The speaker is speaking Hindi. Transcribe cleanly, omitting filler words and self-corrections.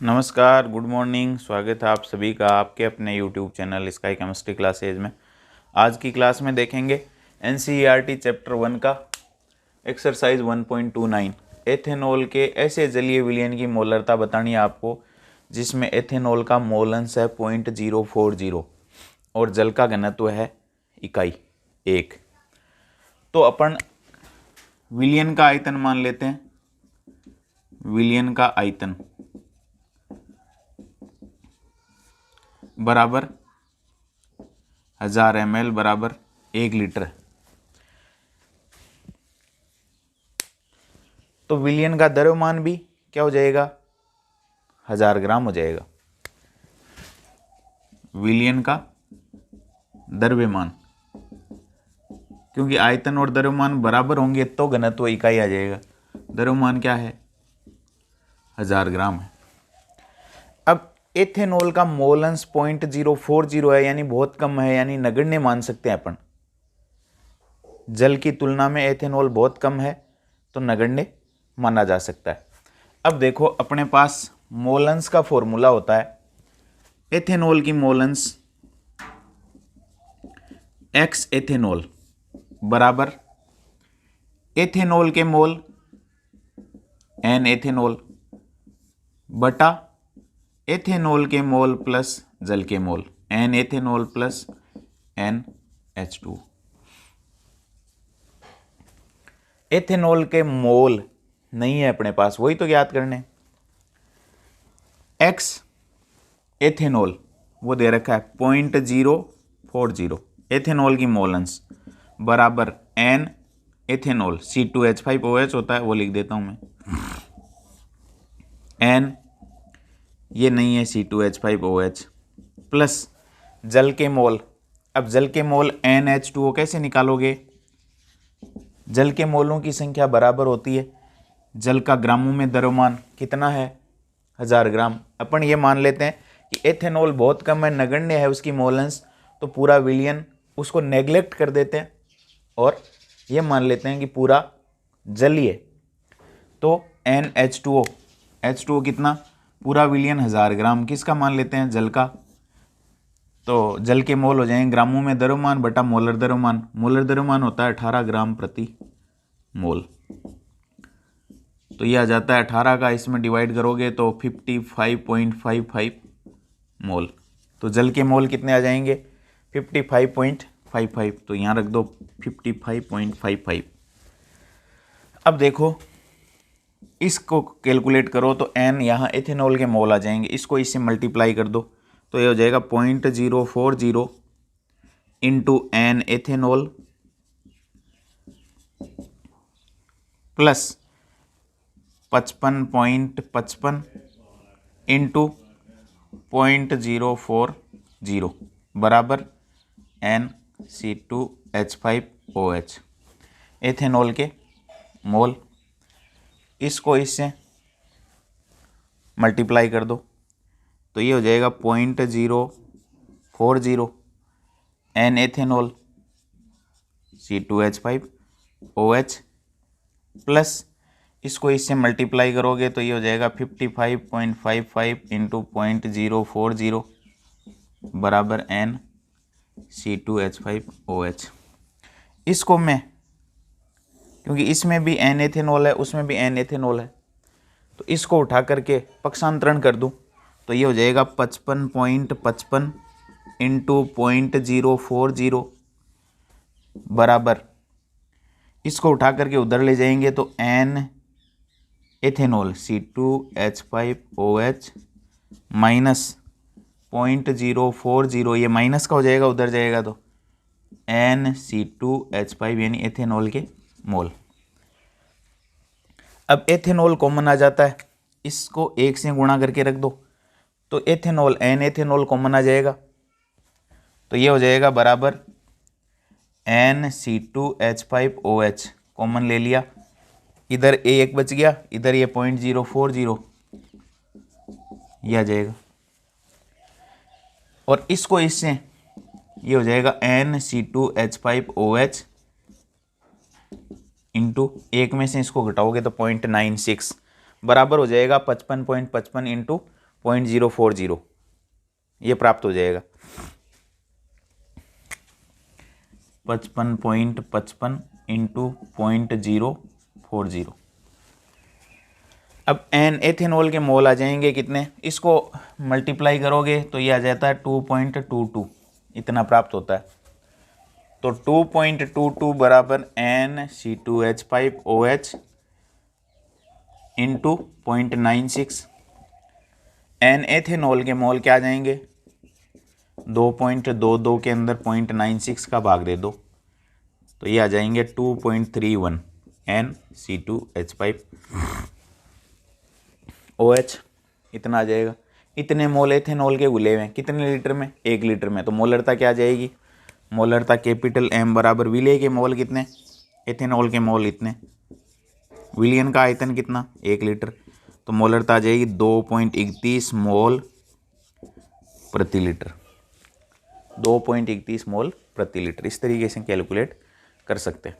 नमस्कार, गुड मॉर्निंग। स्वागत है आप सभी का आपके अपने YouTube channel sky chemistry classes में। आज की क्लास में देखेंगे एनसीईआरटी चैप्टर 1 का एक्सरसाइज 1.29 एथेनॉल के ऐसे जलीय विलयन की मोलरता बतानी है आपको जिसमें एथेनॉल का मोल अंश है 0.040 और जल का घनत्व है इकाई 1। तो अपन विलयन का आयतन मान लेते हैं। विलयन का आयतन बराबर 1000 ml बराबर 1 लीटर। तो विलयन का द्रव्यमान भी क्या हो जाएगा, 1000 ग्राम हो जाएगा। विलयन का द्रव्यमान, क्योंकि आयतन और द्रव्यमान बराबर होंगे तो घनत्व इकाई आ जाएगा। द्रव्यमान क्या है, 1000 ग्राम है। अब एथेनॉल का मोल अंश 0.040 है, यानी बहुत कम है, यानी नगण्य मान सकते हैं अपन। जल की तुलना में एथेनॉल बहुत कम है तो नगण्य माना जा सकता है। अब देखो अपने पास मोल अंश का फॉर्मूला होता है। एथेनॉल की मोल अंश एक्स एथेनॉल बराबर एथेनॉल के मोल एन एथेनॉल बटा एथेनॉल के मोल प्लस जल के mole n ethanol plus NH2। Ethanol के मोल नहीं है अपने पास, वही तो ज्ञात करने। एक्स एथेनॉल वो दे रखा है 0.040 एथेनॉल की मोल अंश बराबर एन एथेनॉल C2H5OH होता है, वो लिख देता हूं मैं। एन ये नहीं है C2H5OH प्लस जल के मोल। अब जल के मोल NH2O कैसे निकालोगे? जल के मोलों की संख्या बराबर होती है जल का ग्रामों में द्रव्यमान कितना है, 1000 ग्राम। अपन ये मान लेते हैं कि एथेनॉल बहुत कम है, नगण्य है उसकी मोल अंश, तो पूरा विलयन उसको नेग्लेक्ट कर देते हैं और ये मान लेते हैं कि पूरा जलीय। तो NH2O कितना, पूरा विलयन 1000 ग्राम, किसका मान लेते हैं, जल का। तो जल के मोल हो जाएंगे ग्रामों में द्रव्यमान बटा मोलर द्रव्यमान। मोलर द्रव्यमान होता है 18 ग्राम प्रति मोल। तो यह आ जाता है 18 का, इसमें डिवाइड करोगे तो 55.55 मोल। तो जल के मोल कितने आ जाएंगे, 55.55। तो यहाँ रख दो 55.55। अब देखो इसको कैलकुलेट करो तो n यहाँ एथेनॉल के मोल आ जाएंगे, इसको इससे मल्टीप्लाई कर दो तो ये हो जाएगा 0.040 into n ethanol plus 55.55 into 0.040 बराबर NC2H5OH एथेनॉल के मोल। इसको इससे मल्टीप्लाई कर दो तो ये हो जाएगा 0.040 N एथेनॉल C2H5OH प्लस इसको इससे मल्टीप्लाई करोगे तो ये हो जाएगा 55.55 इंटू 0.040 बराबर NC2H5OH। इसको मैं, क्योंकि इसमें भी N एथेनॉल है उसमें भी N एथेनॉल है, तो इसको उठा करके पक्षांतरण कर दूं तो ये हो जाएगा 55.55 इंटू 0.040 बराबर, इसको उठा करके उधर ले जाएंगे तो N एथेनॉल C2H5OH माइनस 0.040, ये माइनस का हो जाएगा, उधर जाएगा तो NC2H5 यानी एथेनॉल के मोल। अब एथेनॉल कॉमन आ जाता है, इसको 1 से गुणा करके रख दो तो एथेनॉल N एथेनॉल कॉमन आ जाएगा, तो ये हो जाएगा बराबर NC2H5OH कॉमन ले लिया, इधर एक बच गया, इधर ये 0.040 ये आ जाएगा, और इसको इससे ये हो जाएगा NC2H5OH इंटू एक में से इसको घटाओगे तो 0.96 बराबर हो जाएगा 55.55 इंटू 0.040 ये प्राप्त हो जाएगा। 55.55 इंटू 0.040। अब एन एथेनॉल के मोल आ जाएंगे कितने, इसको मल्टीप्लाई करोगे तो ये आ जाता है 2.22 इतना प्राप्त होता है। तो 2.22 बराबर NC2H5OH इंटू 0.96। एन एथेनॉल के मोल क्या आ जाएंगे, 2.22 के अंदर 0.96 का भाग दे दो तो ये आ जाएंगे 2.31 NC2H5OH इतना आ जाएगा। इतने मोल एथेनॉल के घुले हुए हैं, कितने लीटर में, 1 लीटर में। तो मोलरता क्या आ जाएगी, मोलरता कैपिटल M बराबर विलेय के मोल कितने, एथेनॉल के मोल इतने, विलियन का आयतन कितना, 1 लीटर। तो मोलरता आ जाएगी 2.31 मोल प्रति लीटर, 2.31 मोल प्रति लीटर। इस तरीके से कैलकुलेट कर सकते हैं।